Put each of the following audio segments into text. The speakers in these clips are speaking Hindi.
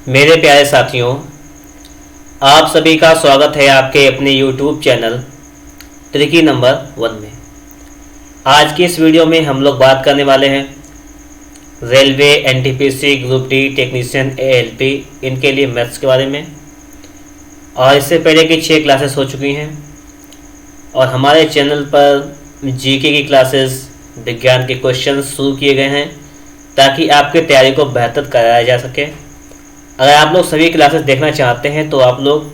मेरे प्यारे साथियों, आप सभी का स्वागत है आपके अपने YouTube चैनल ट्रिकी नंबर 1 में। आज की इस वीडियो में हम लोग बात करने वाले हैं railway, NTPC, group D, technician, ALP इनके लिए मैथ्स के बारे में। और इससे पहले की 6 क्लासेस हो चुकी हैं और हमारे चैनल पर जीके की क्लासेस, विज्ञान के क्वेश्चन शुरू किए गए हैं ताकि आपकी तैयारी को बेहतर कराया जा सके। अगर आप लोग सभी क्लासेस देखना चाहते हैं तो आप लोग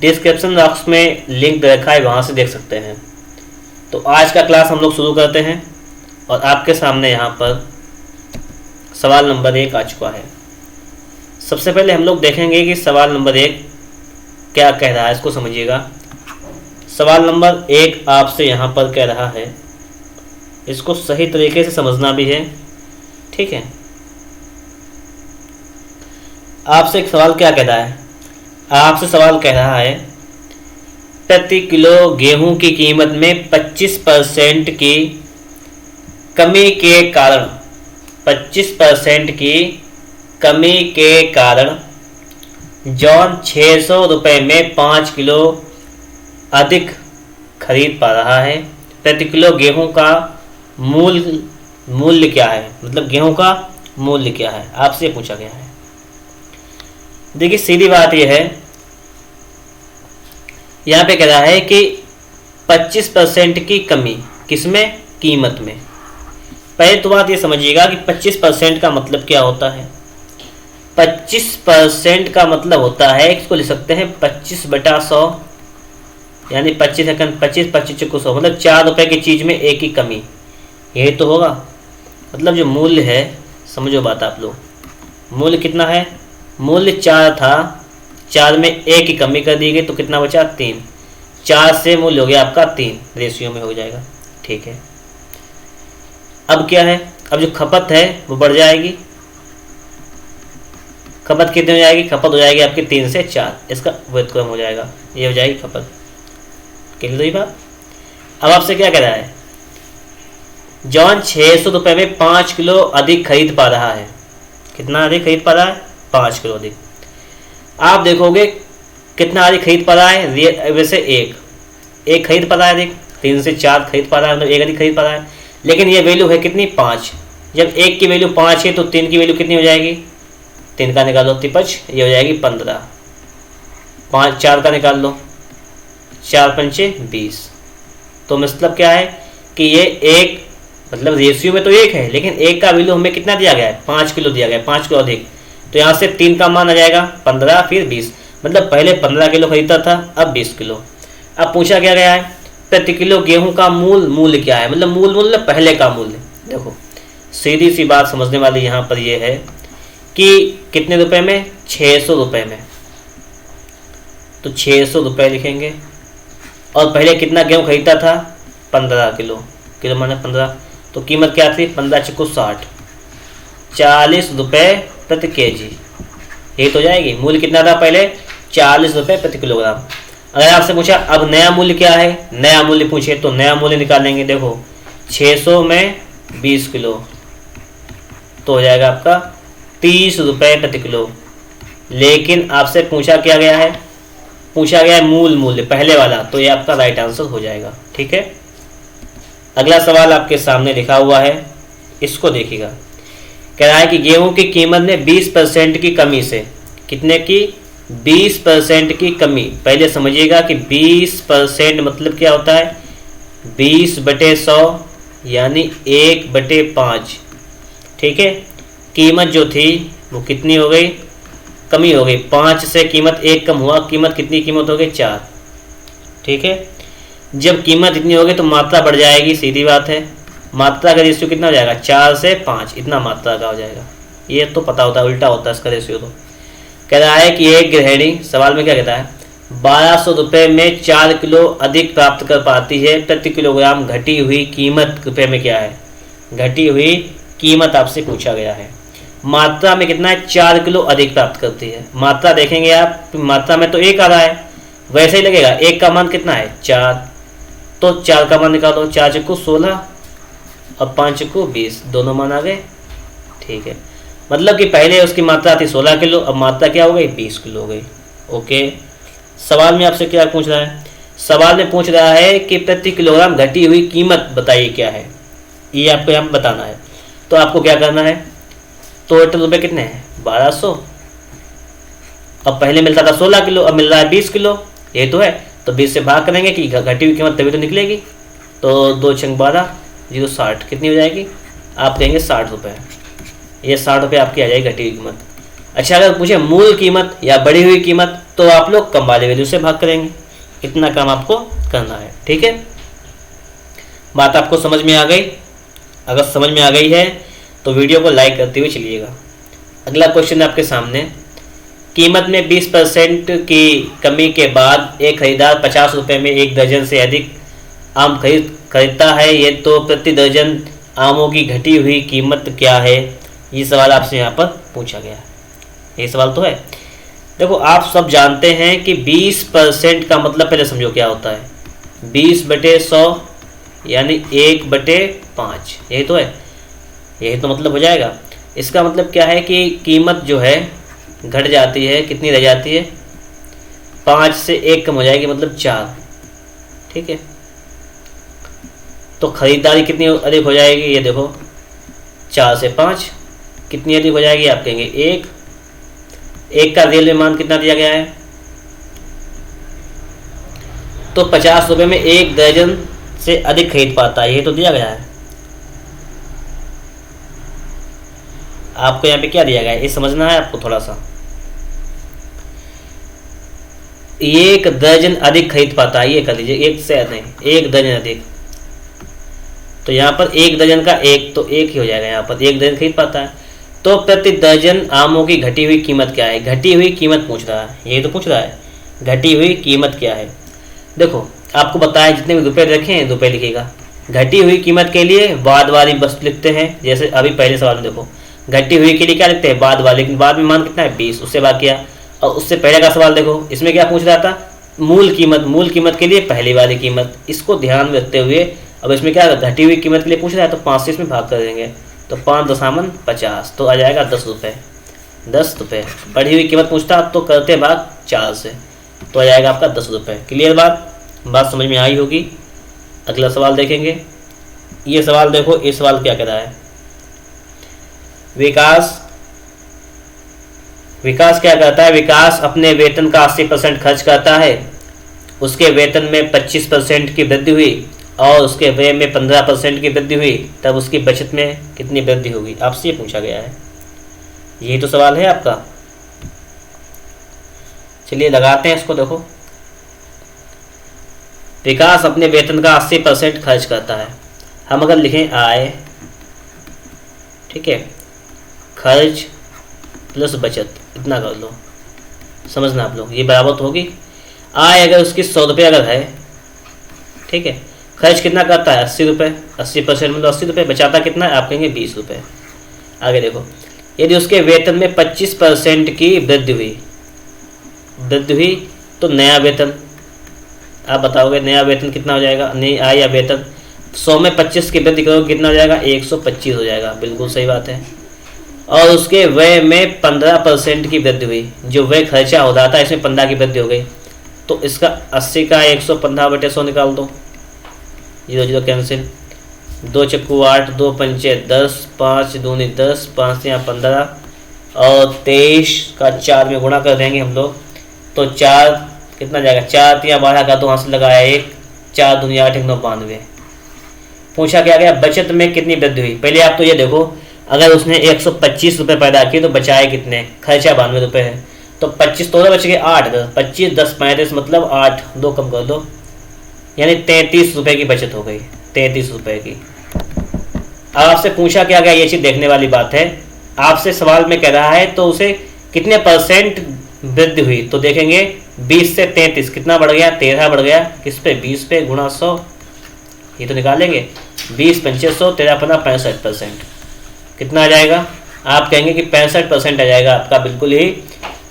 डिस्क्रिप्शन बॉक्स में लिंक दे रखा है, वहाँ से देख सकते हैं। तो आज का क्लास हम लोग शुरू करते हैं और आपके सामने यहाँ पर सवाल नंबर 1 आ चुका है। सबसे पहले हम लोग देखेंगे कि सवाल नंबर 1 क्या कह रहा है, इसको समझिएगा। सवाल नंबर 1 आपसे यहाँ पर कह रहा है, इसको सही तरीके से समझना भी है, ठीक है। आपसे एक सवाल क्या कह रहा है, आपसे सवाल कह रहा है प्रति किलो गेहूं की कीमत में 25% की कमी के कारण 25% की कमी के कारण जॉन 600 रुपये में 5 किलो अधिक खरीद पा रहा है। प्रति किलो गेहूं का मूल्य क्या है, मतलब गेहूं का मूल्य क्या है, आपसे पूछा गया है। देखिए सीधी बात यह है, यहाँ पे कह रहा है कि 25% की कमी किसमें, कीमत में। पहले तो बात ये समझिएगा कि 25% का मतलब क्या होता है। 25% का मतलब होता है, इसको लिख सकते हैं 25/100, यानी 25 सेकंड 25 25 चुको 100, मतलब 4 रुपये की चीज़ में 1 की कमी, यही तो होगा। मतलब जो मूल्य है, समझो बात आप लोग, मूल्य कितना है, मूल्य 4 था, 4 में 1 की कमी कर दी गई तो कितना बचा, 3। 4 से मूल्य हो गया आपका 3, रेशियो में हो जाएगा, ठीक है। अब क्या है, अब जो खपत है वो बढ़ जाएगी। खपत कितनी हो जाएगी, खपत हो जाएगी आपकी 3 से 4, इसका व्युत्क्रम हो जाएगा, ये हो जाएगी खपत। क्लियर हुई बात। अब आपसे क्या कह रहा है, जॉन 600 रुपये में 5 किलो अधिक खरीद पा रहा है। कितना अधिक खरीद पा रहा है, 5 किलो अधिक। आप देखोगे कितना अधिक खरीद पा रहा है, वैसे एक खरीद पा रहा है अधिक, 3 से 4 खरीद पा रहा है, मतलब 1 अधिक खरीद पा रहा है। लेकिन ये वैल्यू है कितनी, 5। जब 1 की वैल्यू 5 है तो 3 की वैल्यू कितनी हो जाएगी, 3 का निकाल लो 53, ये हो जाएगी 15। 5 4 का निकाल लो, 4 पंचे 20। तो मतलब क्या है कि ये 1, मतलब रेशियो में तो 1 है, लेकिन 1 का वैल्यू हमें कितना दिया गया है, 5 किलो दिया गया है, 5 किलो अधिक। तो यहाँ से 3 का मान आ जाएगा 15, फिर 20, मतलब पहले 15 किलो खरीदता था, अब 20 किलो। अब पूछा क्या गया है, प्रति किलो गेहूं का मूल्य क्या है, मतलब मूल्य पहले का मूल्य। देखो सीधी सी बात समझने वाली यहाँ पर यह है कि कितने रुपए में, 600 रुपये में। तो 600 रुपये लिखेंगे और पहले कितना गेहूँ खरीदता था, 15 किलो, किलो माने 15, तो कीमत क्या थी, 15 चुको 60, 40 रुपये प्रति केजी, ये तो जाएगी। मूल्य कितना था पहले, 40 रुपये प्रति किलोग्राम। अगर आपसे पूछा अब नया मूल्य क्या है, नया मूल्य पूछे तो नया मूल्य निकालेंगे। देखो 600 में 20 किलो तो हो जाएगा आपका 30 रुपये प्रति किलो। लेकिन आपसे पूछा क्या गया है, पूछा गया है मूल्य पहले वाला, तो ये आपका राइट आंसर हो जाएगा, ठीक है। अगला सवाल आपके सामने लिखा हुआ है, इसको देखिएगा। कह रहा है कि गेहूं की कीमत में 20% की कमी से, कितने की, 20% की कमी। पहले समझिएगा कि 20% मतलब क्या होता है, 20/100 यानी 1/5, ठीक है। कीमत जो थी वो कितनी हो गई, कमी हो गई, 5 से कीमत 1 कम हुआ, कीमत कितनी कीमत हो गई, 4, ठीक है। जब कीमत इतनी हो गई तो मात्रा बढ़ जाएगी, सीधी बात है। मात्रा का रेशियो कितना हो जाएगा, 4 से 5, इतना मात्रा का हो जाएगा। ये तो पता होता है, उल्टा होता है इसका रेशियो। तो कह रहा है कि एक गृहिणी, सवाल में क्या कहता है, 1200 रुपये में 4 किलो अधिक प्राप्त कर पाती है, प्रति किलोग्राम घटी हुई कीमत रुपये में क्या है, घटी हुई कीमत आपसे पूछा गया है। मात्रा में कितना है, 4 किलो अधिक प्राप्त करती है। मात्रा देखेंगे आप, मात्रा में तो 1 आ रहा है, वैसे ही लगेगा। 1 का मान कितना है, 4, तो 4 का मान निकालो, 4 चक्कू 16 और 5 को 20, दोनों मान आ गए, ठीक है। मतलब कि पहले उसकी मात्रा थी 16 किलो, अब मात्रा क्या हो गई 20 किलो हो गई। ओके, सवाल में आपसे क्या पूछ रहा है? सवाल में पूछ रहा है कि प्रति किलोग्राम घटी हुई कीमत बताइए क्या है, ये आपको यहाँ बताना है। तो आपको क्या करना है, टोटल रुपये कितने हैं 1200, अब पहले मिलता था 16 किलो, अब मिल रहा है 20 किलो, ये तो है। तो 20 से भाग करेंगे कि घटी हुई कीमत तभी तो निकलेगी। तो 2 छंग 12 0 60 कितनी हो जाएगी? आप कहेंगे 60 रुपये। ये 60 रुपये आपकी आ जाएगी घटी हुई कीमत। अच्छा, अगर पूछे मूल कीमत या बढ़ी हुई कीमत तो आप लोग कम वाले वैल्यू से भाग करेंगे। इतना काम आपको करना है, ठीक है। बात आपको समझ में आ गई? अगर समझ में आ गई है तो वीडियो को लाइक करते हुए चलिएगा। अगला क्वेश्चन आपके सामने, कीमत में 20% की कमी के बाद एक खरीदार 50 रुपये में 1 दर्जन से अधिक आम खरीदता है, ये तो प्रति दर्जन आमों की घटी हुई कीमत क्या है? ये सवाल आपसे यहाँ पर पूछा गया है। ये सवाल तो है। देखो, आप सब जानते हैं कि 20% का मतलब पहले समझो क्या होता है। 20/100 यानी 1/5, यही तो है, यही तो मतलब हो जाएगा। इसका मतलब क्या है कि कीमत जो है घट जाती है, कितनी रह जाती है? 5 से 1 कम हो जाएगी, मतलब 4, ठीक है। तो खरीदारी कितनी अधिक हो जाएगी? ये देखो, 4 से 5 कितनी अधिक हो जाएगी? आप कहेंगे 1 का रियल में मान कितना दिया गया है? तो 50 रुपये में 1 दर्जन से अधिक खरीद पाता है, ये तो दिया गया है। आपको यहाँ पे क्या दिया गया है ये समझना है आपको थोड़ा सा। 1 दर्जन अधिक खरीद पाता है, ये कर लीजिए, 1 से नहीं, 1 दर्जन अधिक। तो यहाँ पर 1 दर्जन का 1 तो 1 ही हो जाएगा, यहाँ पर 1 दर्जन खरीद पाता है। तो प्रति दर्जन आमों की घटी हुई कीमत क्या है? घटी हुई कीमत पूछ रहा है, यही तो पूछ रहा है, घटी हुई कीमत क्या है। देखो, आपको बताया जितने भी रुपए रखे हैं रुपए लिखिएगा। घटी हुई कीमत के लिए बाद वाली वस्तु लिखते हैं, जैसे अभी पहले सवाल में देखो, घटी हुई के लिए क्या लिखते हैं? बाद वाले, लेकिन बाद में मान कितना है 20, उससे भाग किया। और उससे पहले का सवाल देखो, इसमें क्या पूछ रहा था? मूल कीमत, मूल कीमत के लिए पहली वाली कीमत। इसको ध्यान में रखते हुए अब इसमें क्या घटी हुई कीमत के लिए पूछ रहा है, तो 5 से इसमें भाग कर देंगे, तो 5 दशामन 50, तो आ जाएगा 10 रुपये। 10 रुपये। बढ़ी हुई कीमत पूछता तो करते भाग 4 से, तो आ जाएगा आपका 10 रुपये। क्लियर बात समझ में आई होगी। अगला सवाल देखेंगे। ये सवाल देखो, ये सवाल क्या कह रहा है? विकास क्या करता है? विकास अपने वेतन का 80% खर्च करता है। उसके वेतन में 25% की वृद्धि हुई और उसके व्यय में 15% की वृद्धि हुई, तब उसकी बचत में कितनी वृद्धि होगी? आपसे ये पूछा गया है, यही तो सवाल है आपका। चलिए लगाते हैं इसको। देखो, विकास अपने वेतन का 80% खर्च करता है। हम अगर लिखें आय, ठीक है, खर्च प्लस बचत, इतना कर लो, समझना आप लोग, ये बराबर होगी। आय अगर उसकी 100 रुपये अगर है, ठीक है, खर्च कितना करता है 80 रुपये, 80% मतलब 80 रुपये, बचाता कितना है? आप कहेंगे 20 रुपये। आगे देखो, यदि उसके वेतन में 25% की वृद्धि हुई तो नया वेतन, आप बताओगे नया वेतन कितना हो जाएगा? नई आय या वेतन 100 में 25 की वृद्धि करोगे कितना हो जाएगा? 125 हो जाएगा, बिल्कुल सही बात है। और उसके व्यय में 15% की वृद्धि हुई, जो व्यय खर्चा हो रहा था इसमें 15 की वृद्धि हो गई, तो इसका 80 का 115/100 निकाल दो, 0 0 कैंसिल, 2 चक्कू 8, 2 पंचे 10, 5 दूनी 10, 5 से यहाँ 15 और 23 का 4 में गुणा कर देंगे हम लोग, तो 4 कितना जाएगा? 4 3 12 का, तो वहाँ से लगाया 1, 4 दूनी 8 1 9 92। पूछा क्या गया? बचत में कितनी वृद्धि हुई। पहले आप तो ये देखो, अगर उसने 125 रुपये पैदा किए तो बचाए कितने? खर्चा 92 रुपये है, तो 25 तो बच गए 8, 25 10 35 मतलब 8, 2 कम कर दो, यानी 33 रुपये की बचत हो गई, 33 रुपये की। अब आपसे पूछा क्या गया, ये चीज़ देखने वाली बात है। आपसे सवाल में कह रहा है तो उसे कितने % वृद्धि हुई, तो देखेंगे 20 से 33 कितना बढ़ गया? 13 बढ़ गया। किस पे? 20 पे गुणा 100, ये तो निकालेंगे, 20 पंचे 100, 13 15 65%। कितना आ जाएगा? आप कहेंगे कि 65% आ जाएगा आपका बिल्कुल ही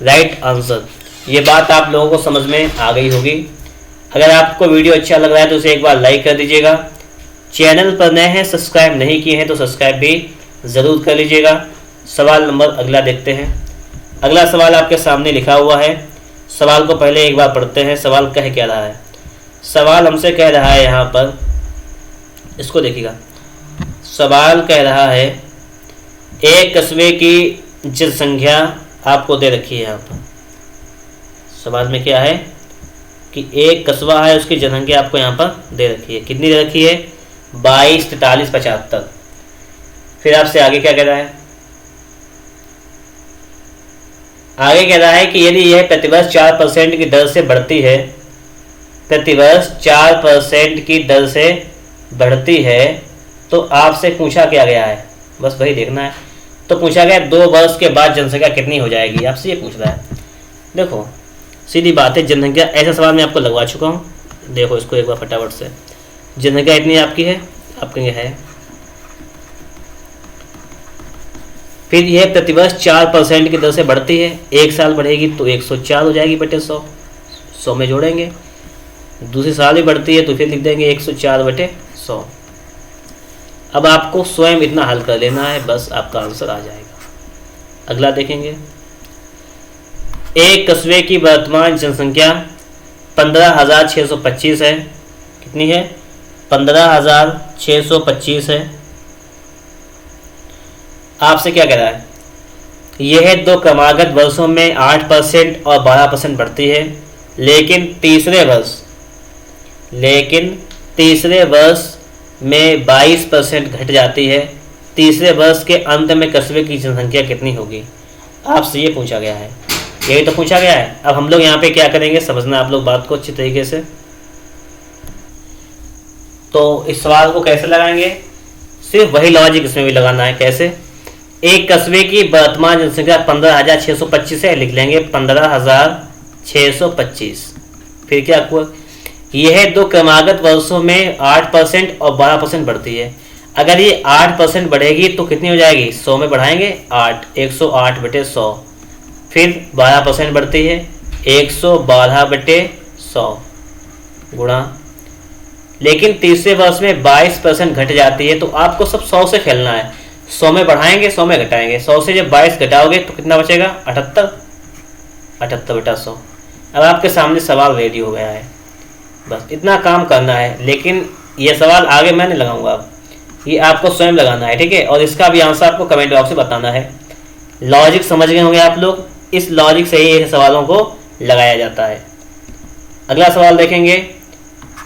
राइट आंसर। ये बात आप लोगों को समझ में आ गई होगी। अगर आपको वीडियो अच्छा लग रहा है तो उसे एक बार लाइक कर दीजिएगा। चैनल पर नए हैं, सब्सक्राइब नहीं किए हैं तो सब्सक्राइब भी ज़रूर कर लीजिएगा। सवाल नंबर अगला देखते हैं। अगला सवाल आपके सामने लिखा हुआ है। सवाल को पहले एक बार पढ़ते हैं। सवाल कह क्या रहा है? सवाल हमसे कह रहा है यहाँ पर, इसको देखिएगा। सवाल कह रहा है एक कस्बे की जनसंख्या आपको दे रखी है। यहाँ पर सवाल में क्या है कि एक कस्बा है, उसकी जनसंख्या आपको यहाँ पर दे रखी है। कितनी दे रखी है? 22, 43, 75। फिर आपसे आगे क्या कह रहा है? आगे कह रहा है कि यदि यह प्रतिवर्ष 4% की दर से बढ़ती है, प्रतिवर्ष 4% की दर से बढ़ती है, तो आपसे पूछा क्या गया है? बस वही देखना है। तो पूछा गया 2 वर्ष के बाद जनसंख्या कितनी हो जाएगी, आपसे ये पूछ रहा है। देखो सीधी बात है, जनसंख्या ऐसा सवाल मैं आपको लगवा चुका हूँ। देखो इसको एक बार फटाफट से। जनसंख्या इतनी आपकी है, आपके ये है। फिर यह प्रतिवर्ष 4% की दर से बढ़ती है। 1 साल बढ़ेगी तो 104 हो जाएगी बटे 100, 100 में जोड़ेंगे। दूसरे साल भी बढ़ती है तो फिर लिख देंगे 104 बटे 100। अब आपको स्वयं इतना हल कर लेना है, बस आपका आंसर आ जाएगा। अगला देखेंगे। एक कस्बे की वर्तमान जनसंख्या 15,625 है। कितनी है? 15,625 है। आपसे क्या कह रहा है? यह 2 क्रमागत वर्षों में 8% और 12% बढ़ती है, लेकिन तीसरे वर्ष में 22% घट जाती है। तीसरे वर्ष के अंत में कस्बे की जनसंख्या कितनी होगी? आपसे ये पूछा गया है। यही तो पूछा गया है। अब हम लोग यहाँ पे क्या करेंगे, समझना आप लोग बात को अच्छी तरीके से। तो इस सवाल को कैसे लगाएंगे? सिर्फ वही लॉजिक इसमें भी लगाना है। कैसे? एक कस्बे की वर्तमान जनसंख्या 15,625 है, लिख लेंगे 15,625। फिर क्या हुआ? यह 2 क्रमागत वर्षों में 8% और 12% बढ़ती है। अगर ये 8% बढ़ेगी तो कितनी हो जाएगी? 100 में बढ़ाएंगे 8, 108 बटे 100। फिर 12% बढ़ती है, 112 बटे 100 गुणा। लेकिन तीसरे वर्ष में 22% घट जाती है, तो आपको सब 100 से खेलना है। 100 में बढ़ाएंगे, 100 में घटाएंगे। 100 से जब 22 घटाओगे तो कितना बचेगा? 78, 78 बटा 100। अब आपके सामने सवाल रेडी हो गया है, बस इतना काम करना है। लेकिन ये सवाल आगे मैं नहीं लगाऊंगा, अब ये आपको स्वयं लगाना है, ठीक है? और इसका भी आंसर आपको कमेंट बॉक्स में बताना है। लॉजिक समझ गए होंगे आप लोग। इस लॉजिक से ही इन सवालों को लगाया जाता है। अगला सवाल देखेंगे।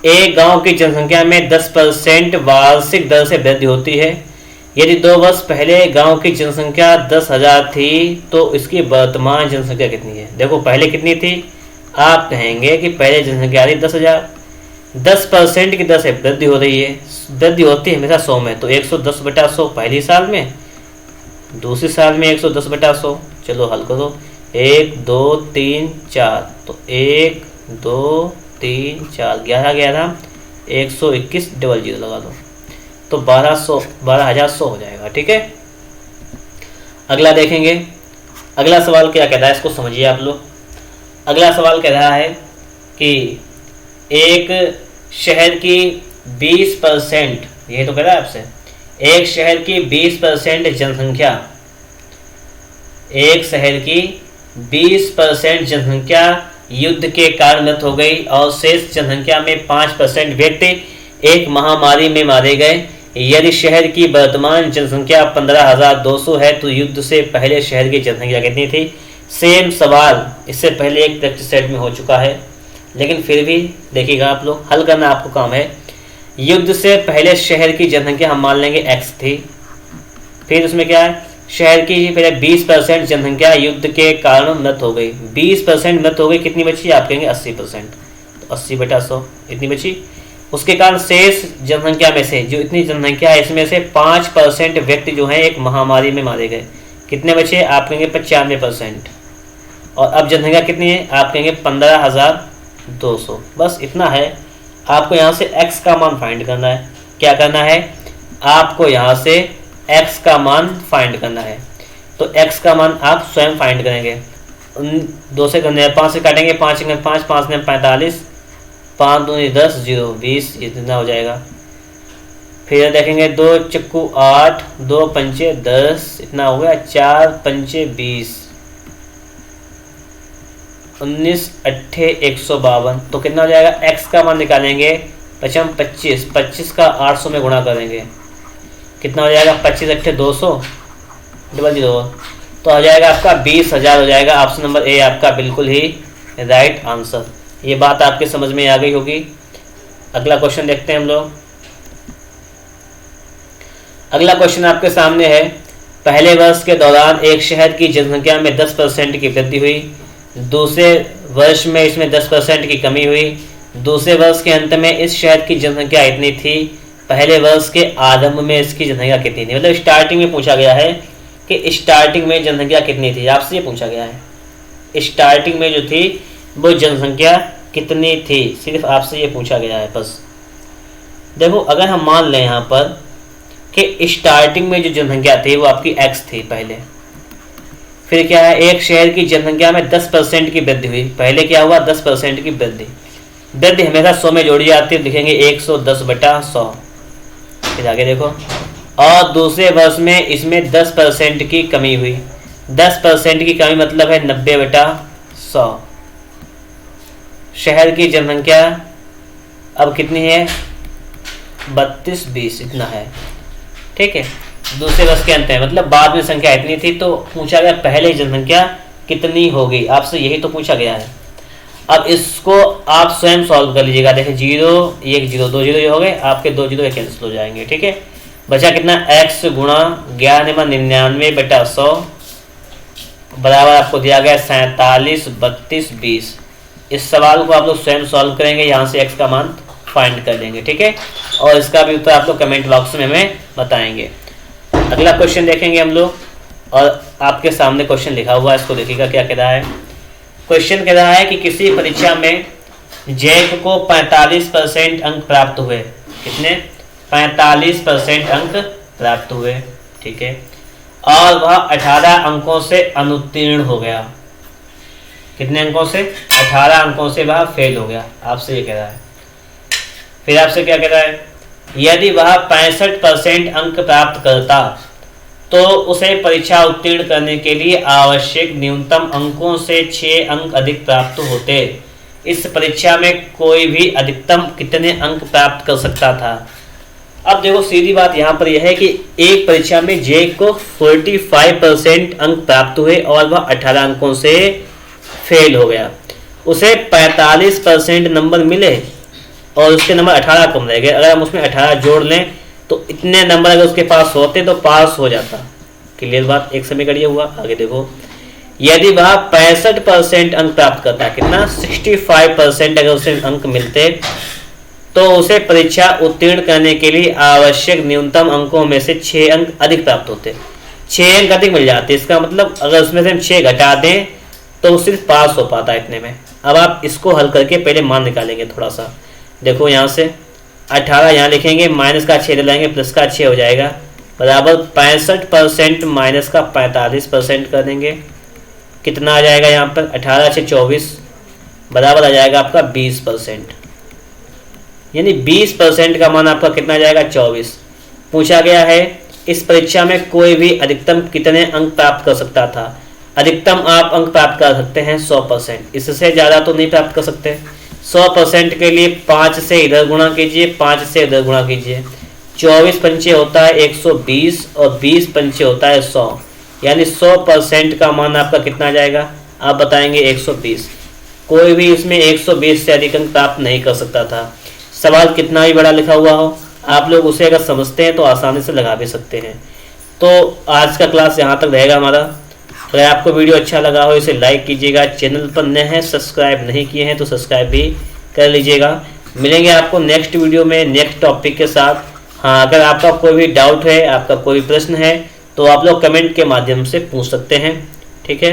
एक गांव की जनसंख्या में 10% वार्षिक दर से वृद्धि होती है। यदि 2 वर्ष पहले गांव की जनसंख्या 10,000 थी, तो इसकी वर्तमान जनसंख्या कितनी है? देखो पहले कितनी थी? आप कहेंगे कि पहले जनसंख्या थी 10,000। 10% की दर से वृद्धि हो रही है। वृद्धि होती है हमेशा 100 में, तो 110 बटा 100 पहली साल में, दूसरी साल में 110 बटा 100। चलो हल करो। 1 2 3 4, तो 1 2 3 4 11 11 121 डबल 0 लगा दो, तो 12,100 हो जाएगा, ठीक है? अगला देखेंगे। अगला सवाल क्या कह रहा है, इसको समझिए आप लोग। अगला सवाल कह रहा है कि एक शहर की 20%, ये तो कह रहा है आपसे, एक शहर की 20% जनसंख्या, एक शहर की 20% जनसंख्या युद्ध के कारण नष्ट हो गई और शेष जनसंख्या में 5% व्यक्ति एक महामारी में मारे गए। यदि शहर की वर्तमान जनसंख्या 15,200 है, तो युद्ध से पहले शहर की जनसंख्या कितनी थी? सेम सवाल इससे पहले एक प्रैक्टिस सेट में हो चुका है, लेकिन फिर भी देखिएगा आप लोग, हल करना आपको काम है। युद्ध से पहले शहर की जनसंख्या हम मान लेंगे x थी। फिर उसमें क्या है? शहर की पहले 20% जनसंख्या युद्ध के कारण नष्ट हो गई। 20% नष्ट हो गई, कितनी बची? आप कहेंगे 80%, तो 80 बटा 100 इतनी बची। उसके कारण शेष जनसंख्या में से, जो इतनी जनसंख्या है, इसमें से 5% व्यक्ति जो हैं एक महामारी में मारे गए। कितने बचे? आप कहेंगे 95%। और अब जनसंख्या कितनी है? आप कहेंगे 15,200। बस इतना है। आपको यहाँ से x का मान फाइंड करना है। क्या करना है? आपको यहाँ से x का मान फाइंड करना है। तो x का मान आप स्वयं फाइंड करेंगे। 2 से करने 5 से काटेंगे, 5 5 5 ने 45, 5 दूनी 10 0 20, इतना हो जाएगा। फिर देखेंगे 2 चक्कू 8, 2 पंचे 10, इतना हो गया, 4 पंचे 20, 19 अट्ठे 152। तो कितना हो जाएगा, x का मान निकालेंगे, 55 25, 25 का 800 में गुणा करेंगे, कितना हो जाएगा, 25 अट्ठे 200, डबल 0, तो हो जाएगा आपका 20,000 हो जाएगा। ऑप्शन नंबर ए आपका बिल्कुल ही राइट आंसर। ये बात आपके समझ में आ गई होगी। अगला क्वेश्चन देखते हैं हम लोग। अगला क्वेश्चन आपके सामने है, पहले वर्ष के दौरान एक शहर की जनसंख्या में 10% की वृद्धि हुई, दूसरे वर्ष में इसमें 10% की कमी हुई, दूसरे वर्ष के अंत में इस शहर की जनसंख्या इतनी थी, पहले वर्ष के आरंभ में इसकी जनसंख्या कितनी थी। मतलब स्टार्टिंग में पूछा गया है कि स्टार्टिंग में जनसंख्या कितनी थी, आपसे ये पूछा गया है स्टार्टिंग में जो थी वो जनसंख्या कितनी थी, सिर्फ आपसे ये पूछा गया है बस। देखो अगर हम मान लें यहाँ पर कि स्टार्टिंग में जो जनसंख्या थी वो आपकी x थी पहले, फिर क्या है, एक शहर की जनसंख्या में 10% की वृद्धि हुई, पहले क्या हुआ, 10% की वृद्धि, वृद्धि हमेशा 100 में जोड़ी जाती है, लिखेंगे 110/100। फिर आगे देखो, और दूसरे वर्ष में इसमें 10% की कमी हुई, 10% की कमी मतलब है 90/100। शहर की जनसंख्या अब कितनी है, 3220 इतना है, ठीक है, दूसरे वर्ष के अंत है, मतलब बाद में संख्या इतनी थी, तो पूछा गया पहले जनसंख्या कितनी होगी, आपसे यही तो पूछा गया है। अब इसको आप स्वयं सॉल्व कर लीजिएगा। देखिए 0 1 0 2 0 हो गए, आपके 2 0 कैंसिल हो जाएंगे, ठीक है। बचा कितना, x गुणा 11/99/100 बराबर आपको दिया गया 47 32 20। इस सवाल को आप लोग स्वयं सॉल्व करेंगे, यहाँ से x का मान फाइंड कर लेंगे, ठीक है, और इसका भी उत्तर आप लोग कमेंट बॉक्स में हमें बताएंगे। अगला क्वेश्चन देखेंगे हम लोग, और आपके सामने क्वेश्चन लिखा हुआ है, इसको देखिएगा क्या कह रहा है। क्वेश्चन कह रहा है कि किसी परीक्षा में जैक को 45% अंक प्राप्त हुए, कितने, 45% अंक प्राप्त हुए, ठीक है, और वह 18 अंकों से अनुत्तीर्ण हो गया। कितने अंकों से, 18 अंकों से वह फेल हो गया, आपसे ये कह रहा है। फिर आपसे क्या कह रहा है, यदि वह 65% अंक प्राप्त करता तो उसे परीक्षा उत्तीर्ण करने के लिए आवश्यक न्यूनतम अंकों से 6 अंक अधिक प्राप्त होते। इस परीक्षा में कोई भी अधिकतम कितने अंक प्राप्त कर सकता था। अब देखो सीधी बात यहाँ पर यह है कि एक परीक्षा में जे को 45% अंक प्राप्त हुए और वह 18 अंकों से फेल हो गया, उसे 45% नंबर मिले और उसके नंबर 18 कम रह गए। अगर हम उसमें 18 जोड़ लें तो इतने नंबर अगर उसके पास होते तो पास हो जाता। क्लियर बात, एक समीकरण ये हुआ। आगे देखो, यदि वह 65% अंक प्राप्त करता है, कितना, 65% अगर उसे अंक मिलते तो उसे परीक्षा उत्तीर्ण करने के लिए आवश्यक न्यूनतम अंकों में से 6 अंक अधिक प्राप्त होते, 6 अंक अधिक मिल जाते। इसका मतलब अगर उसमें से हम 6 घटा दें तो सिर्फ पास हो पाता इतने में। अब आप इसको हल करके पहले मान निकालेंगे थोड़ा सा। देखो यहाँ से 18 यहाँ लिखेंगे, माइनस का 6 लाएंगे, प्लस का 6 हो जाएगा, बराबर 65% माइनस का 45% कर देंगे, कितना आ जाएगा यहाँ पर, 18 से 24 बराबर आ जाएगा आपका 20%, यानी 20% का मान आपका कितना आ जाएगा, 24। पूछा गया है इस परीक्षा में कोई भी अधिकतम कितने अंक प्राप्त कर सकता था। अधिकतम आप अंक प्राप्त कर सकते हैं 100%, इससे ज़्यादा तो नहीं प्राप्त कर सकते। 100% के लिए 5 से इधर गुणा कीजिए, 5 से इधर गुणा कीजिए, 24 पंचे होता है 120 और 20 पंचे होता है 100, यानी 100% का मान आपका कितना आ जाएगा, आप बताएंगे 120। कोई भी इसमें 120 से अधिक अंक प्राप्त नहीं कर सकता था। सवाल कितना ही बड़ा लिखा हुआ हो, आप लोग उसे अगर समझते हैं तो आसानी से लगा भी सकते हैं। तो आज का क्लास यहाँ तक रहेगा हमारा। अगर आपको वीडियो अच्छा लगा हो इसे लाइक कीजिएगा, चैनल पर नए हैं सब्सक्राइब नहीं किए हैं तो सब्सक्राइब भी कर लीजिएगा। मिलेंगे आपको नेक्स्ट वीडियो में नेक्स्ट टॉपिक के साथ। हाँ, अगर आपका कोई भी डाउट है, आपका कोई प्रश्न है तो आप लोग कमेंट के माध्यम से पूछ सकते हैं, ठीक है।